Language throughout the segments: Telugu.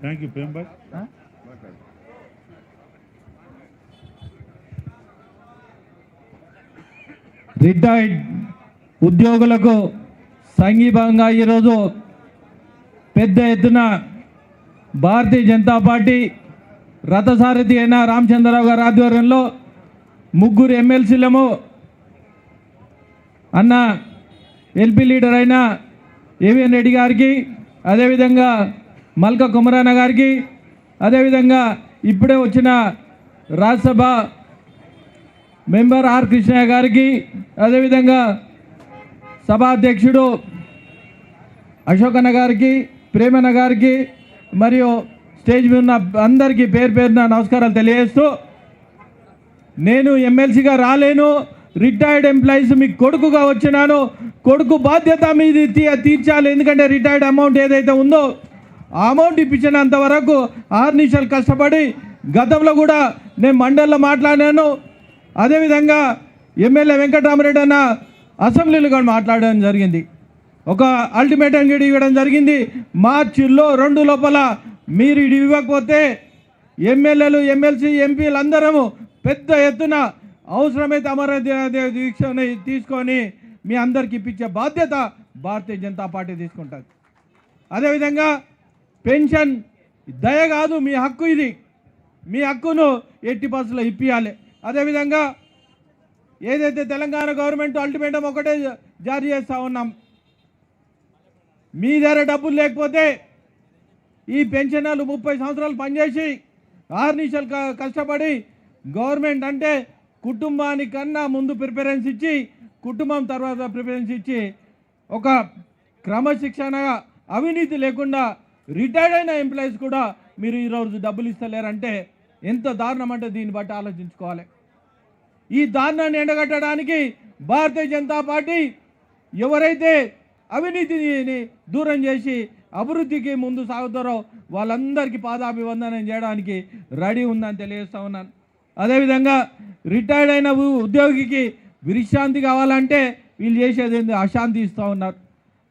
Thank you Prem bhai. Retired ఉద్యోగులకు సంఘీభాగంగా ఈరోజు పెద్ద ఎత్తున భారతీయ జనతా పార్టీ రథసారథి అయిన రామచంద్రరావు గారి ఆధ్వర్యంలో ముగ్గురు ఎమ్మెల్సీలము అన్న ఎల్పీ లీడర్ అయిన ఏవిఎన్ రెడ్డి గారికి, అదేవిధంగా మల్క కుమరాన గారికి, అదేవిధంగా ఇప్పుడే వచ్చిన రాజ్యసభ మెంబర్ ఆర్ కృష్ణయ్య గారికి, అదేవిధంగా సభాధ్యక్షుడు అశోకన్న గారికి, ప్రేమన్న గారికి మరియు స్టేజ్ మీద ఉన్న అందరికీ పేరు పేరున నమస్కారాలు తెలియజేస్తూ, నేను ఎమ్మెల్సీగా రాలేను, రిటైర్డ్ ఎంప్లాయీస్ మీకు కొడుకుగా వచ్చినాను, కొడుకు బాధ్యత మీది తీర్చాలి. ఎందుకంటే రిటైర్డ్ అమౌంట్ ఏదైతే ఉందో ఆ అమౌంట్ ఇప్పించినంత వరకు 6 నిమిషాలు కష్టపడి గతంలో కూడా నేను మండలిలో మాట్లాడాను. అదేవిధంగా ఎమ్మెల్యే వెంకటరామరెడ్డి అన్న అసెంబ్లీలో కూడా మాట్లాడడం జరిగింది. ఒక అల్టిమేటం కూడా ఇవ్వడం జరిగింది. మార్చిలో 2 లోపల మీరు ఇది ఇవ్వకపోతే ఎమ్మెల్యేలు, ఎమ్మెల్సీ, ఎంపీలు అందరము పెద్ద ఎత్తున అవసరమైతే అమరనాథ దీక్షని తీసుకొని మీ అందరికి ఇప్పించే బాధ్యత భారతీయ జనతా పార్టీ తీసుకుంటుంది. అదేవిధంగా పెన్షన్ దయ కాదు, మీ హక్కు ఇది. మీ హక్కును 80% ఇప్పించాలి. అదేవిధంగా ఏదైతే తెలంగాణ గవర్నమెంట్ అల్టిమేటం ఒకటే జారీ చేస్తూ ఉన్నాం, మీ దగ్గర డబ్బులు లేకపోతే ఈ పెన్షనర్లు 30 సంవత్సరాలు పనిచేసి 6 నిమిషాలు కష్టపడి గవర్నమెంట్ అంటే కుటుంబానికన్నా ముందు ప్రిఫరెన్స్ ఇచ్చి, కుటుంబం తర్వాత ప్రిఫరెన్స్ ఇచ్చి, ఒక క్రమశిక్షణగా అవినీతి లేకుండా రిటైర్డ్ అయిన ఎంప్లాయీస్ కూడా మీరు ఈరోజు డబ్బులు ఇస్తలేరంటే ఎంత దారుణం అంటే దీన్ని బట్టి ఆలోచించుకోవాలి. ఈ దారుణాన్ని ఎండగట్టడానికి భారతీయ జనతా పార్టీ ఎవరైతే అవినీతిని దూరం చేసి అభివృద్ధికి ముందు సాగుతారో వాళ్ళందరికీ పాదాభివందనం చేయడానికి రెడీ ఉందని తెలియజేస్తూ ఉన్నాను. అదేవిధంగా రిటైర్డ్ అయిన ఉద్యోగికి విశ్రాంతి కావాలంటే వీళ్ళు చేసేది ఏంది, అశాంతి ఇస్తూ ఉన్నారు.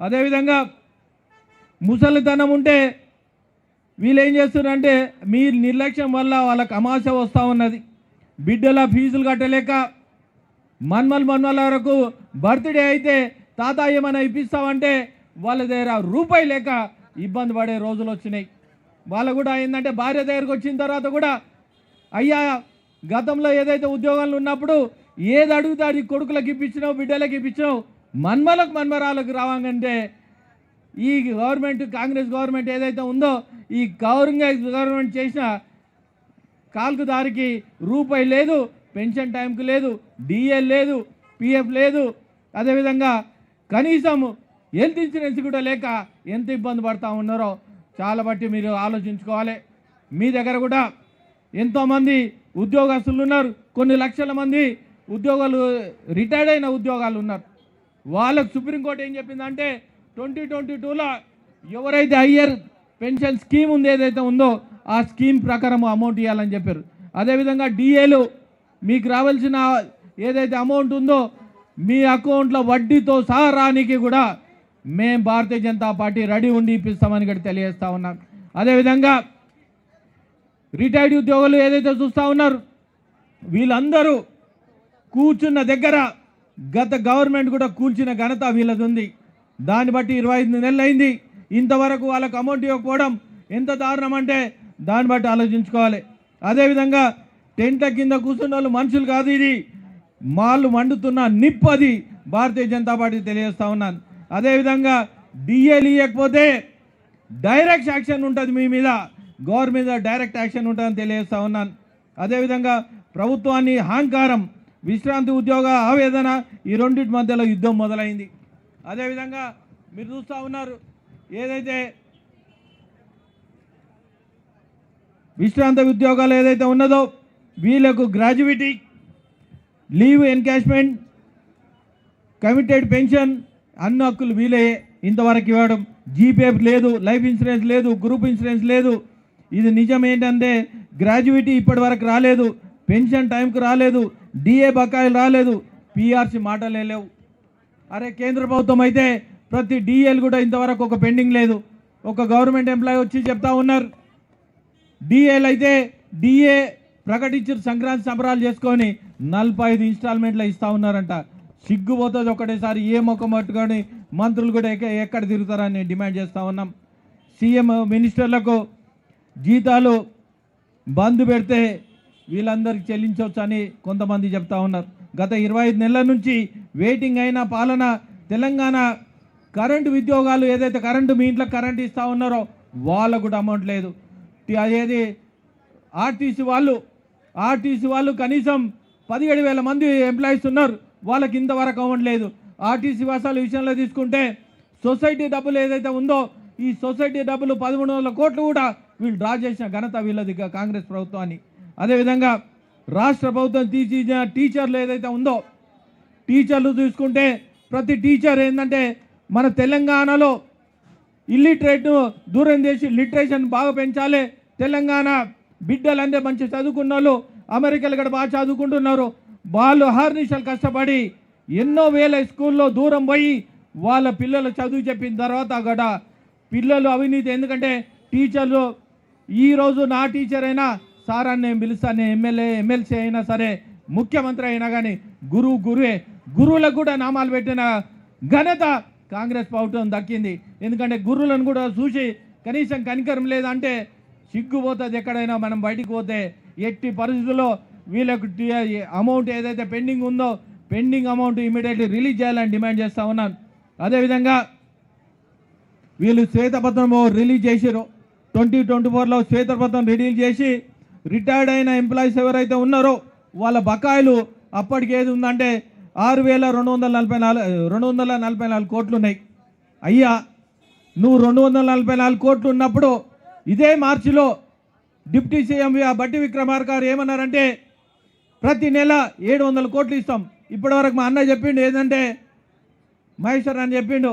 అదేవిధంగా ముసలితనం ఉంటే వీళ్ళు ఏం చేస్తున్నారంటే మీ నిర్లక్ష్యం వల్ల వాళ్ళకి అమాస వస్తూ ఉన్నది. బిడ్డల ఫీజులు కట్టలేక మన్మల వరకు బర్త్డే అయితే తాత ఏమైనా ఇప్పిస్తామంటే వాళ్ళ దగ్గర రూపాయి లేక ఇబ్బంది పడే రోజులు వచ్చినాయి. వాళ్ళు కూడా ఏంటంటే భార్య దగ్గరకు వచ్చిన తర్వాత కూడా అయ్యా గతంలో ఏదైతే ఉద్యోగాలు ఉన్నప్పుడు ఏది అడుగుతాడు, కొడుకులకు ఇప్పించినావు, బిడ్డలకు ఇప్పించినావు, మన్మరాలకు రావాలంటే ఈ గవర్నమెంట్, కాంగ్రెస్ గవర్నమెంట్ ఏదైతే ఉందో ఈ గవర్నమెంట్ చేసిన కాల్కు దారికి రూపాయి లేదు, పెన్షన్ టైంకు లేదు, డిఎల్ లేదు, పిఎఫ్ లేదు, అదేవిధంగా కనీసం హెల్త్ ఇన్సూరెన్స్ కూడా లేక ఎంత ఇబ్బంది పడుతూ ఉన్నారో చాలా బట్టి మీరు ఆలోచించుకోవాలి. మీ దగ్గర కూడా ఎంతోమంది ఉద్యోగస్తులు ఉన్నారు, కొన్ని లక్షల మంది ఉద్యోగాలు రిటైర్డ్ అయిన ఉద్యోగాలు ఉన్నారు. వాళ్ళకు సుప్రీంకోర్టు ఏం చెప్పిందంటే 2022లో ఎవరైతే హయ్యర్ పెన్షన్ స్కీమ్ ఉంది ఏదైతే ఉందో ఆ స్కీమ్ ప్రకారం అమౌంట్ ఇవ్వాలని చెప్పారు. అదేవిధంగా డిఏలు మీకు రావాల్సిన ఏదైతే అమౌంట్ ఉందో మీ అకౌంట్లో వడ్డీతో సహా రానికి కూడా మేము భారతీయ జనతా పార్టీ రెడీ ఉండి ఇప్పిస్తామని కూడా తెలియజేస్తూ ఉన్నాం. అదేవిధంగా రిటైర్డ్ ఉద్యోగులు ఏదైతే చూస్తూ ఉన్నారు వీళ్ళందరూ కూర్చున్న దగ్గర గత గవర్నమెంట్ కూడా కూల్చిన ఘనత వీళ్ళది ఉంది. దాన్ని బట్టి 25 నెలలు అయింది, ఇంతవరకు వాళ్ళకు అమౌంట్ ఇవ్వకపోవడం ఎంత దారుణం అంటే దాన్ని బట్టి ఆలోచించుకోవాలి. అదేవిధంగా టెంట్ల కింద కూర్చున్న వాళ్ళు మనుషులు కాదు, ఇది మాళ్ళు మండుతున్న నిప్పు, అది భారతీయ జనతా పార్టీ తెలియజేస్తూ ఉన్నాను. అదేవిధంగా డిఏలు ఇవ్వకపోతే డైరెక్ట్ యాక్షన్ ఉంటుంది, మీ మీద గవర్నమెంట్ మీద డైరెక్ట్ యాక్షన్ ఉంటుందని తెలియజేస్తూ ఉన్నాను. అదేవిధంగా ప్రభుత్వాన్ని అహంకారం, విశ్రాంతి ఉద్యోగ ఆవేదన, ఈ రెండింటి మధ్యలో యుద్ధం మొదలైంది. అదేవిధంగా మీరు చూస్తూ ఉన్నారు ఏదైతే విశ్రాంత ఉద్యోగాలు ఏదైతే ఉన్నదో వీళ్ళకు gratuity, leave encashment, committed pension అన్ని హక్కులు వీలే ఇంతవరకు ఇవ్వడం. జీపీఎఫ్ లేదు, లైఫ్ ఇన్సూరెన్స్ లేదు, గ్రూప్ ఇన్సూరెన్స్ లేదు. ఇది నిజం ఏంటంటే గ్రాడ్యుయేటీ ఇప్పటి వరకు రాలేదు, పెన్షన్ టైంకు రాలేదు, డిఏ బకాయిలు రాలేదు, పిఆర్సీ మాటలే లేవు. అరే కేంద్ర ప్రభుత్వం అయితే ప్రతి డిఏలు కూడా ఇంతవరకు ఒక పెండింగ్ లేదు, ఒక గవర్నమెంట్ ఎంప్లాయీ వచ్చి చెప్తా ఉన్నారు, డిఏలు అయితే డిఏ ప్రకటించిన సంక్రాంతి సంబరాలు చేసుకొని 45 ఇన్స్టాల్మెంట్లో ఇస్తూ ఉన్నారంట. సిగ్గుపోతుంది ఒకటేసారి. ఏ ముఖం పట్టుకొని మంత్రులు కూడా ఎక్కడ తిరుగుతారని డిమాండ్ చేస్తూ ఉన్నాం. సీఎం మినిస్టర్లకు జీతాలు బంద్ పెడితే వీళ్ళందరికీ చెల్లించవచ్చు అని కొంతమంది చెప్తా ఉన్నారు. గత 25 నెలల నుంచి వెయిటింగ్ అయిన పాలన తెలంగాణ కరెంటు ఉద్యోగాలు ఏదైతే కరెంటు మీ ఇంట్లో కరెంటు ఇస్తూ ఉన్నారో వాళ్ళకు కూడా అమౌంట్ లేదు. అదేది ఆర్టీసీ వాళ్ళు కనీసం 17,000 మంది ఎంప్లాయీస్ ఉన్నారు, వాళ్ళకి ఇంతవరకు అమౌంట్ లేదు. ఆర్టీసీ బస్సుల విషయంలో తీసుకుంటే సొసైటీ డబ్బులు ఏదైతే ఉందో ఈ సొసైటీ డబ్బులు 1300 కోట్లు కూడా వీళ్ళు డ్రా చేసిన ఘనత వీళ్ళది కాంగ్రెస్ ప్రభుత్వాన్ని. అదేవిధంగా రాష్ట్ర ప్రభుత్వం తీసిన టీచర్లు ఏదైతే ఉందో టీచర్లు చూసుకుంటే ప్రతి టీచర్ ఏంటంటే మన తెలంగాణలో ఇల్లిటరేట్ను దూరం చేసి లిటరేషన్ బాగా పెంచాలి. తెలంగాణ బిడ్డలంటే మంచి చదువుకున్న వాళ్ళు అమెరికాలు కూడా బాగా చదువుకుంటున్నారు. వాళ్ళు అహర్నిశలు కష్టపడి ఎన్నో వేల స్కూల్లో దూరం పోయి వాళ్ళ పిల్లలు చదువు చెప్పిన తర్వాత కూడా పిల్లలు అవినీతి. ఎందుకంటే టీచర్లు ఈరోజు నా టీచర్ అయినా సార్ అని నేను పిలుస్తాను, ఎమ్మెల్సీ అయినా సరే ముఖ్యమంత్రి అయినా కానీ గురువే. గురువులకు కూడా నామాలు పెట్టిన ఘనత కాంగ్రెస్ ప్రభుత్వం దక్కింది. ఎందుకంటే గురువులను కూడా చూసి కనీసం కనికరం లేదంటే సిగ్గుపోతుంది. ఎక్కడైనా మనం బయటికి పోతే ఎట్టి పరిస్థితుల్లో వీళ్ళకు అమౌంట్ ఏదైతే పెండింగ్ ఉందో పెండింగ్ అమౌంట్ ఇమీడియట్లీ రిలీజ్ చేయాలని డిమాండ్ చేస్తూ ఉన్నాను. అదేవిధంగా వీళ్ళు శ్వేతపత్రం రిలీజ్ చేసారు. 2024లో శ్వేతపత్రం రిలీజ్ చేసి రిటైర్డ్ అయిన ఎంప్లాయీస్ ఎవరైతే ఉన్నారో వాళ్ళ బకాయిలు అప్పటికి ఏది ఉందంటే 6,244 కోట్లు ఉన్నాయి. అయ్యా నువ్వు 244 కోట్లు ఉన్నప్పుడు ఇదే మార్చిలో డిప్యూటీ సీఎం బట్టి విక్రమార్క గారు ఏమన్నారంటే ప్రతి నెల 700 కోట్లు ఇస్తాం. ఇప్పటివరకు మా అన్న చెప్పిండు ఏంటంటే మహేశ్వర్ అని చెప్పిండు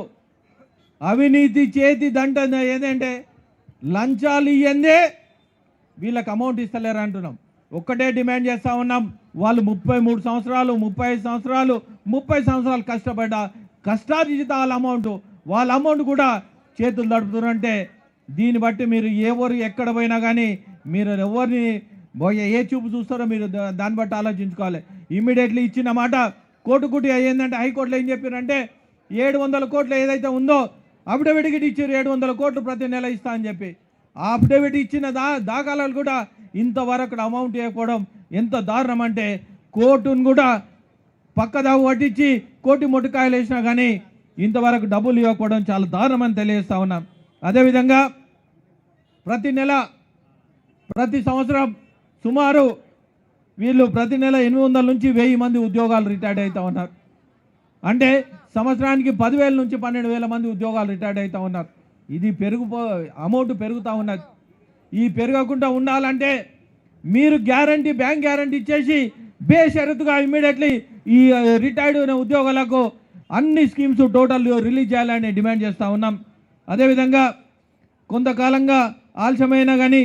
అవినీతి చేతి దంట ఏదంటే లంచాలు ఇయ్యందే వీళ్ళకి అమౌంట్ ఇస్తలేరు అంటున్నాం. ఒక్కటే డిమాండ్ చేస్తూ ఉన్నాం. వాళ్ళు 33 సంవత్సరాలు 35 సంవత్సరాలు 30 సంవత్సరాలు కష్టపడ్డ కష్టార్జితాల అమౌంట్ వాళ్ళ అమౌంట్ కూడా చేతులు దడుపుతున్నారంటే దీన్ని బట్టి మీరు ఎవరు ఎక్కడ పోయినా కానీ మీరు ఎవరిని ఏ చూపు చూస్తారో మీరు దాన్ని బట్టి ఆలోచించుకోవాలి. ఇమ్మీడియట్లీ ఇచ్చిన మాట కోటుకుటి అయ్యిందంటే హైకోర్టులో ఏం చెప్పారంటే 700 కోట్లు ఏదైతే ఉందో అఫిడవిట్కి ఇచ్చారు 700 కోట్లు ప్రతి నెల ఇస్తా అని చెప్పి. ఆ అఫిడవిట్ ఇచ్చిన దాఖలాలు కూడా ఇంతవరకు అమౌంట్ ఇవ్వకపోవడం ఎంత దారుణం అంటే కోర్టును కూడా పక్కదాగు పట్టించి కోటి మొట్టికాయలు వేసినా కానీ ఇంతవరకు డబ్బులు ఇవ్వకపోవడం చాలా దారుణం అని తెలియజేస్తా ఉన్నాం. అదేవిధంగా ప్రతి సంవత్సరం సుమారు వీళ్ళు ప్రతి నెల 800 నుంచి 1000 మంది ఉద్యోగాలు రిటైర్డ్ అవుతూ ఉన్నారు. అంటే సంవత్సరానికి 10,000 నుంచి 12,000 మంది ఉద్యోగాలు రిటైర్డ్ అవుతూ ఉన్నారు. ఇది అమౌంట్ పెరుగుతూ ఉన్నది. ఈ పెరగకుండా ఉండాలంటే మీరు బ్యాంక్ గ్యారంటీ ఇచ్చేసి బేషరతుగా ఇమ్మీడియట్లీ ఈ రిటైర్డ్ ఉద్యోగాలకు అన్ని స్కీమ్స్ టోటల్ రిలీజ్ చేయాలని డిమాండ్ చేస్తూ ఉన్నాం. అదేవిధంగా కొంతకాలంగా ఆలస్యమైన కానీ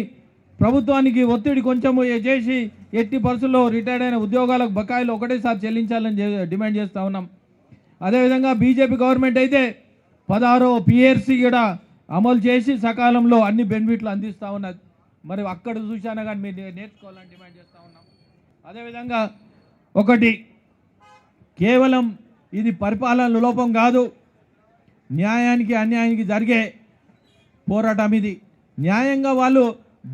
ప్రభుత్వానికి ఒత్తిడి కొంచెము చేసి ఎట్టి పరిస్థితుల్లో రిటైర్డ్ అయిన ఉద్యోగాలకు బకాయిలు ఒకటేసారి చెల్లించాలని డిమాండ్ చేస్తూ ఉన్నాం. అదేవిధంగా బీజేపీ గవర్నమెంట్ అయితే 16వ పిఆర్సీ కూడా అమలు చేసి సకాలంలో అన్ని బెనిఫిట్లు అందిస్తూ ఉన్నది. మరి అక్కడ చూశానా కానీ మీరు నేర్చుకోవాలని డిమాండ్ చేస్తూ ఉన్నాం. అదేవిధంగా ఒకటి కేవలం ఇది పరిపాలన లోపం కాదు, న్యాయానికి అన్యాయానికి జరిగే పోరాటం ఇది. న్యాయంగా వాళ్ళు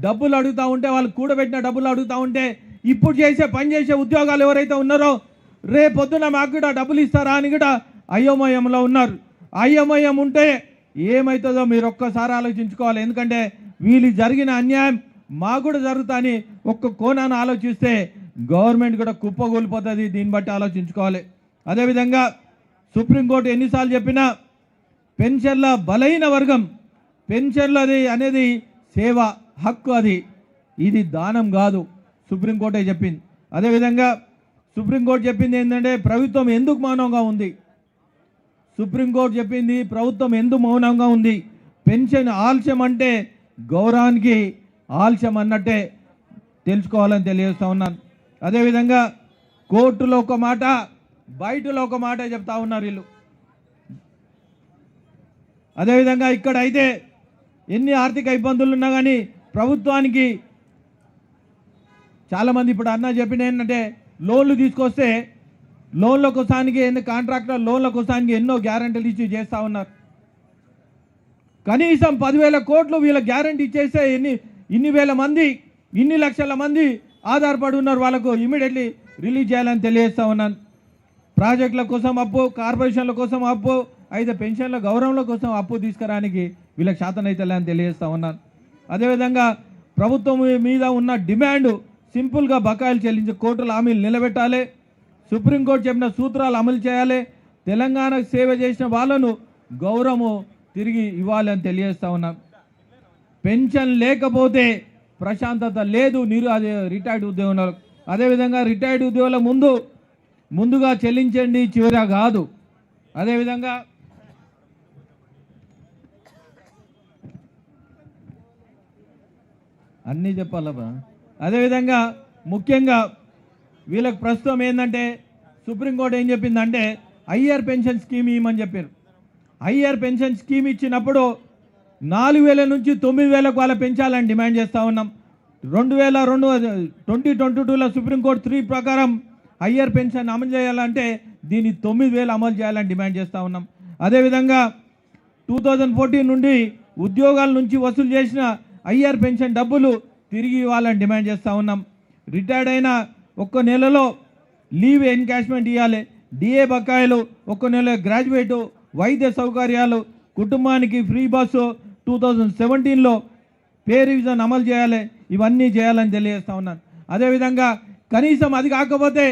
డబ్బులు అడుగుతూ ఉంటే వాళ్ళు కూడబెట్టిన డబ్బులు అడుగుతూ ఉంటే ఇప్పుడు పనిచేసే ఉద్యోగాలు ఎవరైతే ఉన్నారో రేపొద్దున మాకు కూడా డబ్బులు ఇస్తారా అని కూడా అయోమయంలో ఉన్నారు. అయోమయం ఉంటే ఏమవుతుందో మీరు ఒక్కసారి ఆలోచించుకోవాలి. ఎందుకంటే వీళ్ళు జరిగిన అన్యాయం మాకు కూడా జరుగుతాని ఒక్క కోణాన్ని ఆలోచిస్తే గవర్నమెంట్ కూడా కుప్పగూలిపోతుంది. దీన్ని బట్టి ఆలోచించుకోవాలి. అదేవిధంగా సుప్రీంకోర్టు ఎన్నిసార్లు చెప్పినా పెన్షన్ల బలైన వర్గం పెన్షన్లది అనేది సేవ హక్కు, ఇది దానం కాదు, సుప్రీంకోర్టే చెప్పింది. అదేవిధంగా సుప్రీంకోర్టు చెప్పింది ఏంటంటే ప్రభుత్వం ఎందుకు మౌనంగా ఉంది, సుప్రీంకోర్టు చెప్పింది ప్రభుత్వం ఎందుకు మౌనంగా ఉంది. పెన్షన్ ఆలస్యం అంటే గౌరవానికి ఆలస్యం అన్నట్టే తెలుసుకోవాలని తెలియజేస్తూ ఉన్నాను. అదేవిధంగా కోర్టులో ఒక మాట బయటలో ఒక మాట చెప్తా ఉన్నారు వీళ్ళు. అదేవిధంగా ఇక్కడ అయితే ఎన్ని ఆర్థిక ఇబ్బందులు ఉన్నా కానీ ప్రభుత్వానికి చాలామంది ఇప్పుడు అన్న చెప్పిన ఏంటంటే లోన్లు తీసుకొస్తే లోన్ల కోసానికి కాంట్రాక్టర్ లోన్ల కోసానికి ఎన్నో గ్యారంటీలు ఇచ్చి చేస్తూ ఉన్నారు. కనీసం 10,000 కోట్లు వీళ్ళ గ్యారంటీ ఇచ్చేస్తే ఇన్ని వేల మంది ఇన్ని లక్షల మంది ఆధారపడి ఉన్నారు, వాళ్ళకు ఇమీడియట్లీ రిలీజ్ చేయాలని తెలియజేస్తూ ఉన్నాను. ప్రాజెక్టుల కోసం అప్పు, కార్పొరేషన్ల కోసం అప్పు, అయితే పెన్షన్ల గౌరవంల కోసం అప్పు తీసుకురానికి వీళ్ళకి శాతనైతే అని తెలియజేస్తూ ఉన్నాను. అదేవిధంగా ప్రభుత్వం మీద ఉన్న డిమాండ్ సింపుల్గా బకాయిలు చెల్లించి కోర్టుల హామీలు నిలబెట్టాలి, సుప్రీంకోర్టు చెప్పిన సూత్రాలు అమలు చేయాలి, తెలంగాణకు సేవ చేసిన వాళ్ళను గౌరవము తిరిగి ఇవ్వాలి అని తెలియజేస్తూ ఉన్నాను. పెన్షన్ లేకపోతే ప్రశాంతత లేదు రిటైర్డ్ ఉద్యోగులకు. అదేవిధంగా రిటైర్డ్ ఉద్యోగుల ముందుగా చెల్లించండి, చివర కాదు. అదేవిధంగా అన్నీ చెప్పాలబ్బా. అదేవిధంగా ముఖ్యంగా వీళ్ళకి ప్రస్తుతం ఏంటంటే సుప్రీంకోర్టు ఏం చెప్పిందంటే హయ్యర్ పెన్షన్ స్కీమ్ ఇవ్వమని చెప్పారు. హయ్యర్ పెన్షన్ స్కీమ్ ఇచ్చినప్పుడు 4,000 నుంచి 9,000కు వాళ్ళ పెంచాలని డిమాండ్ చేస్తూ ఉన్నాం. 2022లో సుప్రీంకోర్టు 3 ప్రకారం హయ్యర్ పెన్షన్ అమలు చేయాలంటే దీన్ని 9,000 అమలు చేయాలని డిమాండ్ చేస్తూ ఉన్నాం. అదేవిధంగా 2014 నుండి ఉద్యోగాల నుంచి వసూలు చేసిన హయ్యర్ పెన్షన్ డబ్బులు తిరిగి ఇవ్వాలని డిమాండ్ చేస్తూ ఉన్నాం. రిటైర్డ్ అయిన ఒక్క నెలలో లీవ్ ఎన్కాష్మెంట్ ఇవ్వాలి, డిఏ బకాయిలు, ఒక్క నెల గ్రాడ్యుయేటు, వైద్య సౌకర్యాలు, కుటుంబానికి ఫ్రీ బస్సు 2017లో పే రివిజన్ అమలు చేయాలి, ఇవన్నీ చేయాలని తెలియజేస్తూ ఉన్నాను. అదేవిధంగా కనీసం అది కాకపోతే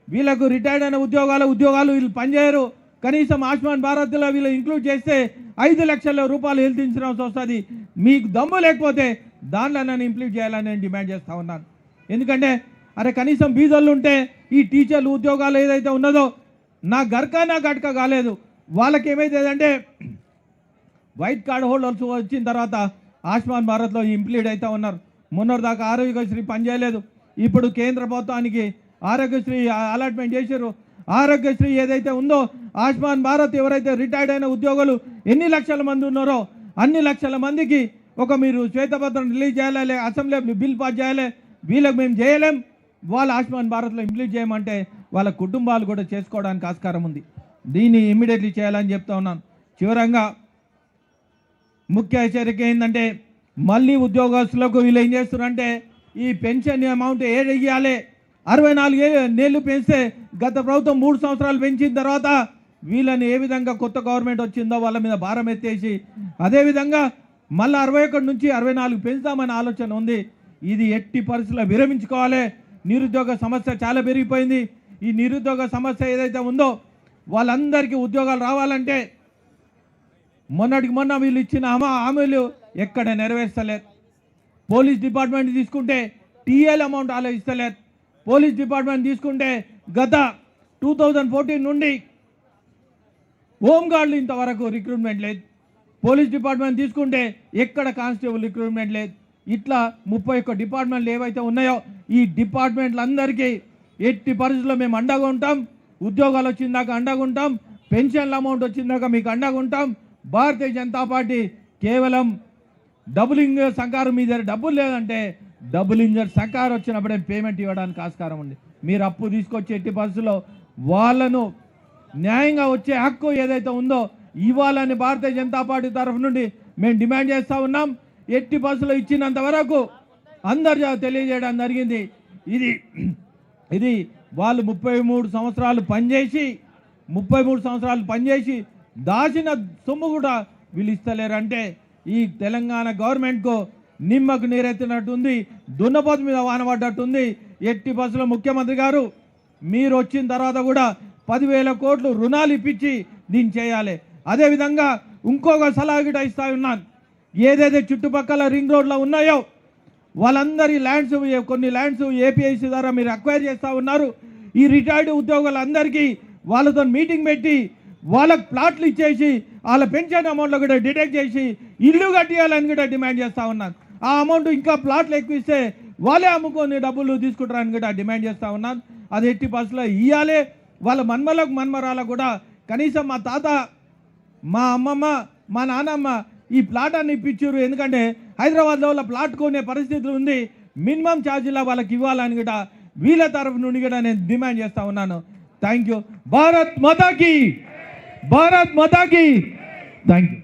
వీళ్ళకు రిటైర్డ్ అయిన ఉద్యోగాలు వీళ్ళు పనిచేయరు, కనీసం ఆయుష్మాన్ భారత్లో వీళ్ళు ఇంక్లూడ్ చేస్తే 5 లక్షల రూపాయలు హెల్త్ ఇన్సూరెన్స్ వస్తుంది. మీకు దమ్ము లేకపోతే దాంట్లో నన్ను ఇంప్లీట్ చేయాలని నేను డిమాండ్ చేస్తూ ఉన్నాను. ఎందుకంటే అరే కనీసం బీదోళ్ళు ఉంటే ఈ టీచర్లు ఉద్యోగాలు ఏదైతే ఉన్నదో నా గట్క కాలేదు, వాళ్ళకి ఏమైతుందంటే వైట్ కార్డ్ హోల్డర్స్ వచ్చిన తర్వాత ఆయుష్మాన్ భారత్లో ఇంప్లీట్ అవుతూ ఉన్నారు. మొన్నటిదాకా ఆరోగ్యశ్రీ పనిచేయలేదు, ఇప్పుడు కేంద్ర ప్రభుత్వానికి ఆరోగ్యశ్రీ అలాట్మెంట్ చేశారు. ఆరోగ్యశ్రీ ఏదైతే ఉందో ఆయుష్మాన్ భారత్ ఎవరైతే రిటైర్డ్ అయిన ఉద్యోగులు ఎన్ని లక్షల మంది ఉన్నారో అన్ని లక్షల మందికి మీరు శ్వేతపత్రం రిలీజ్ చేయాలి, అసెంబ్లీ బిల్ పాస్ చేయాలి. వీళ్ళకి మేము చేయలేం, వాళ్ళు ఆయుష్మాన్ భారత్లో ఇంప్లీట్ చేయమంటే వాళ్ళ కుటుంబాలు కూడా చేసుకోవడానికి ఆస్కారం ఉంది. దీన్ని ఇమ్మీడియట్లీ చేయాలని చెప్తా ఉన్నాను. చివరంగా ముఖ్య హెచ్చరిక ఏంటంటే మళ్ళీ ఉద్యోగస్తులకు వీళ్ళు ఏం చేస్తున్నారంటే ఈ పెన్షన్ అమౌంట్ ఏడెయ్యాలి, 64 నెలలు పెంచితే గత ప్రభుత్వం 3 సంవత్సరాలు పెంచిన తర్వాత వీళ్ళని ఏ విధంగా కొత్త గవర్నమెంట్ వచ్చిందో వాళ్ళ మీద భారం ఎత్తేసి అదేవిధంగా మళ్ళీ 61 నుంచి 64 పెంచుతామనే ఆలోచన ఉంది. ఇది ఎట్టి పరిస్థితుల్లో విరమించుకోవాలి. నిరుద్యోగ సమస్య చాలా పెరిగిపోయింది. ఈ నిరుద్యోగ సమస్య ఏదైతే ఉందో వాళ్ళందరికీ ఉద్యోగాలు రావాలంటే మొన్న వీళ్ళు ఇచ్చిన హామీలు ఎక్కడ నెరవేర్చలేదు. పోలీస్ డిపార్ట్మెంట్ తీసుకుంటే టీఎల్ అమౌంట్ ఆలోచిస్తలేదు. పోలీస్ డిపార్ట్మెంట్ తీసుకుంటే గత 2014 నుండి హోంగార్డులు ఇంతవరకు రిక్రూట్మెంట్ లేదు. పోలీస్ డిపార్ట్మెంట్ తీసుకుంటే ఎక్కడ కానిస్టేబుల్ రిక్రూట్మెంట్ లేదు. ఇట్లా 31 డిపార్ట్మెంట్లు ఏవైతే ఉన్నాయో ఈ డిపార్ట్మెంట్లందరికీ ఎట్టి పరిస్థితుల్లో మేము అండగా ఉంటాం. ఉద్యోగాలు వచ్చిందాక అండగా ఉంటాం, పెన్షన్ల అమౌంట్ వచ్చిందాక మీకు అండగా ఉంటాం. భారతీయ జనతా పార్టీ కేవలం డబుల్ ఇంజన్ సర్కారు మీ దగ్గర డబ్బులు లేదంటే డబుల్ ఇంజన్ సర్కారు వచ్చినప్పుడే పేమెంట్ ఇవ్వడానికి ఆస్కారం ఉంది. మీరు అప్పు తీసుకొచ్చి ఎట్టి పరిస్థితుల్లో వాళ్ళను న్యాయంగా వచ్చే హక్కు ఏదైతే ఉందో ఇవ్వాలని భారతీయ జనతా పార్టీ తరఫు నుండి మేము డిమాండ్ చేస్తూ ఉన్నాం. ఎట్టి పరిస్థితుల్లో ఇచ్చినంత వరకు అందరు తెలియజేయడం జరిగింది. ఇది వాళ్ళు 33 సంవత్సరాలు పనిచేసి దాచిన సొమ్ము కూడా వీళ్ళు ఇస్తలేరంటే ఈ తెలంగాణ గవర్నమెంట్కు నిమ్మకు నీరెత్తినట్టుంది, దున్నపోతు మీద వానబడ్డట్టుంది. ఎట్టి బస్సులో ముఖ్యమంత్రి గారు మీరు వచ్చిన తర్వాత కూడా 10,000 కోట్లు రుణాలు ఇప్పించి దీన్ని చేయాలి. అదేవిధంగా ఇంకొక సలహా గిట ఇస్తా ఉన్నాను. ఏదైతే చుట్టుపక్కల రింగ్ రోడ్లో ఉన్నాయో వాళ్ళందరి కొన్ని ల్యాండ్స్ ఏపీఐసి ద్వారా మీరు అక్వైర్ చేస్తూ ఉన్నారు. ఈ రిటైర్డ్ ఉద్యోగులందరికీ వాళ్ళతో మీటింగ్ పెట్టి వాళ్ళకు ప్లాట్లు ఇచ్చేసి వాళ్ళ పెన్షన్ అమౌంట్లో కూడా డిడక్ట్ చేసి ఇల్లు కట్టియాలని కూడా డిమాండ్ చేస్తూ ఉన్నాను. ఆ అమౌంట్ ఇంకా ప్లాట్లు ఎక్కువ ఇస్తే వాళ్ళే అమ్ముకొని డబ్బులు తీసుకుంటారని కూడా డిమాండ్ చేస్తూ ఉన్నాను. అది ఎట్టి పరిస్థితుల్లో ఇవ్వాలి. వాళ్ళ మన్మరాలకు కూడా కనీసం మా తాత, మా అమ్మమ్మ, మా నాన్నమ్మ ఈ ప్లాట్ అని ఇప్పించారు. ఎందుకంటే హైదరాబాద్లో వాళ్ళ ప్లాట్ కొనే పరిస్థితులు ఉంది. మినిమం ఛార్జీలా వాళ్ళకి ఇవ్వాలని కూడా వీళ్ళ తరఫు నుండి కూడా నేను డిమాండ్ చేస్తూ ఉన్నాను. Thank you. భారత్ మాతాకి, భారత్ మాతాకి. Thank you.